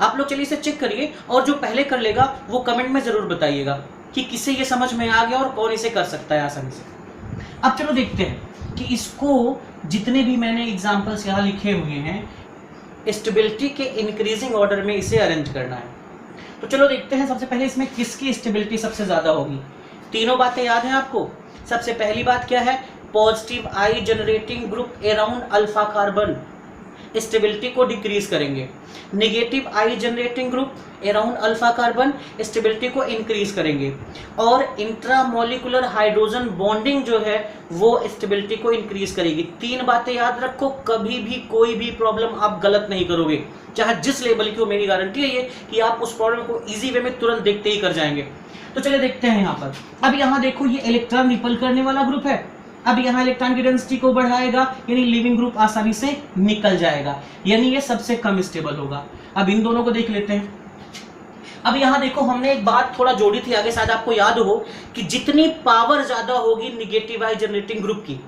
आप लोग चलिए इसे चेक करिए, और जो पहले कर लेगा वो कमेंट में जरूर बताइएगा कि किसे ये समझ में आ गया और कौन इसे कर सकता है आसानी से। अब चलो देखते हैं कि इसको, जितने भी मैंने एग्जाम्पल्स यहाँ लिखे हुए हैं, स्टेबिलिटी के इंक्रीजिंग ऑर्डर में इसे अरेंज करना है। तो चलो देखते हैं सबसे पहले इसमें किसकी स्टेबिलिटी सबसे ज्यादा होगी। तीनों बातें याद हैं आपको। सबसे पहली बात क्या है, positive I generating group around alpha carbon stability को डिक्रीज करेंगे, negative I generating group around alpha carbon stability को इंक्रीज करेंगे, और इंट्रामोलिकुलर हाइड्रोजन बॉन्डिंग जो है वो स्टेबिलिटी को इंक्रीज करेगी। तीन बातें याद रखो, कभी भी कोई भी प्रॉब्लम आप गलत नहीं करोगे, चाहे जिस लेवल की हो। मेरी गारंटी है ये कि आप उस प्रॉब्लम को इजी वे में तुरंत देखते ही कर जाएंगे। तो चलिए देखते हैं यहाँ पर। अब यहाँ देखो ये इलेक्ट्रॉन रिपल करने वाला ग्रुप है। अब यहाँ इलेक्ट्रॉन की डेंसिटी को बढ़ाएगा, यानी लिविंग ग्रुप आसानी से निकल जाएगा, यानी ये सबसे कम स्टेबल होगा। अब इन दोनों को देख लेते हैं। अब यहाँ देखो हमने एक बात थोड़ा जोड़ी थी आगे, शायद आपको याद हो कि जितनी पावर ज्यादा होगी निगेटिव आई जनरेटिंग ग्रुप की,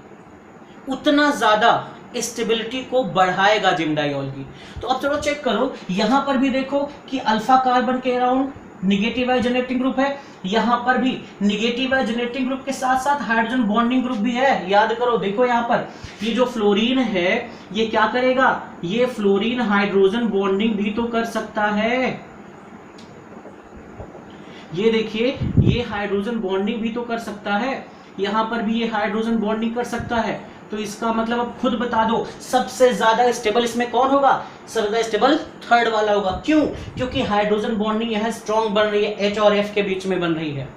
उतना ज्यादा स्टेबिलिटी को बढ़ाएगा जिमडाइऑल की। तो अब चलो चेक करो, यहां पर भी देखो कि अल्फा कार्बन के अराउंड निगेटिव आई जनरेटिंग ग्रुप है, यहां पर भी निगेटिव आई जनरेटिंग ग्रुप के साथ साथ हाइड्रोजन बॉन्डिंग ग्रुप भी है। याद करो, देखो यहां पर ये जो फ्लोरीन है ये क्या करेगा, ये फ्लोरीन हाइड्रोजन बॉन्डिंग भी तो कर सकता है। ये देखिए ये हाइड्रोजन बॉन्डिंग भी तो कर सकता है, यहां पर भी ये हाइड्रोजन बॉन्डिंग कर सकता है। तो इसका मतलब अब खुद बता दो सबसे ज्यादा स्टेबल इसमें कौन होगा, सबसे ज्यादा स्टेबल थर्ड वाला होगा। क्यों? क्योंकि हाइड्रोजन बॉन्डिंग यहां स्ट्रॉन्ग बन रही है, H और F के बीच में बन रही है,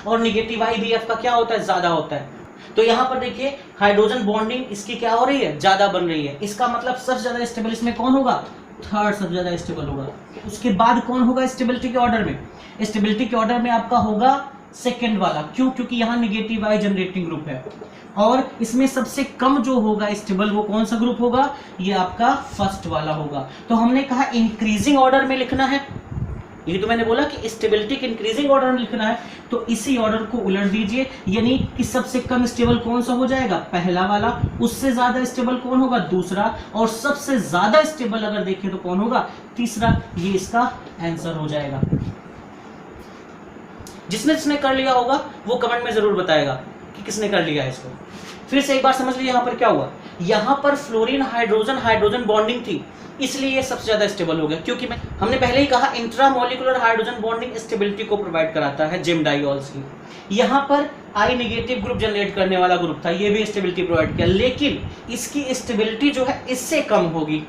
और निगेटिव आई भी F का क्या होता है, ज्यादा होता है। तो यहां पर देखिए हाइड्रोजन बॉन्डिंग इसकी क्या हो रही है, ज्यादा बन रही है। इसका मतलब सबसे ज्यादा स्टेबल इसमें कौन होगा, थर्ड सबसे ज्यादा स्टेबल होगा। उसके बाद कौन होगा स्टेबिलिटी के ऑर्डर में, स्टेबिलिटी के ऑर्डर में आपका होगा सेकेंड वाला। क्यों? क्योंकि यहाँ निगेटिव आई जनरेटिंग ग्रुप है, और इसमें सबसे कम जो होगा स्टेबल वो कौन सा ग्रुप होगा, ये आपका फर्स्ट वाला होगा। तो हमने कहा इंक्रीजिंग ऑर्डर में लिखना है, ये तो मैंने बोला कि स्टेबिलिटी के इंक्रीजिंग ऑर्डर में लिखना है। तो इसी ऑर्डर को उलट दीजिए, यानी कि सबसे कम स्टेबल कौन सा हो जाएगा, पहला वाला, उससे ज्यादा स्टेबल कौन होगा, दूसरा, और सबसे ज्यादा स्टेबल अगर देखें तो कौन होगा, तीसरा। ये इसका आंसर हो जाएगा। जिसने जिसने कर लिया होगा वो कमेंट में जरूर बताएगा कि किसने कर लिया है इसको। फिर से एक बार समझ लीजिए यहाँ पर क्या हुआ, यहाँ पर फ्लोरीन हाइड्रोजन हाइड्रोजन बॉन्डिंग थी, इसलिए ये सबसे ज्यादा स्टेबल हो गया। क्योंकि हमने पहले ही कहा इंट्रामोलिकुलर हाइड्रोजन बॉन्डिंग स्टेबिलिटी को प्रोवाइड कराता है जिमडाइऑल्स की। यहाँ पर आई नेगेटिव ग्रुप जनरेट करने वाला ग्रुप था, ये भी स्टेबिलिटी प्रोवाइड किया, लेकिन इसकी स्टेबिलिटी जो है इससे कम होगी।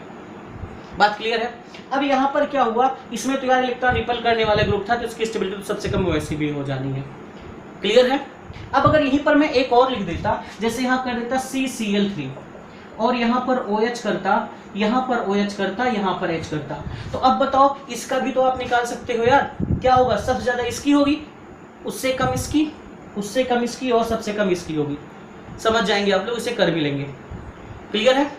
बात क्लियर है? अब यहाँ पर क्या हुआ, इसमें तो यार इलेक्ट्रॉन रिपल करने वाला ग्रुप था, तो इसकी स्टेबिलिटी तो सबसे कम वैसे भी हो जानी है। क्लियर है? अब अगर यहीं पर मैं एक और लिख देता, जैसे यहाँ कर देता CCl3, और यहाँ पर OH करता, यहाँ पर OH करता, यहाँ पर H करता, तो अब बताओ इसका भी तो आप निकाल सकते हो यार। क्या होगा, सबसे ज्यादा इसकी होगी, उससे कम इसकी, उससे कम इसकी, और सबसे कम इसकी होगी। समझ जाएंगे आप लोग, इसे कर भी लेंगे। क्लियर है?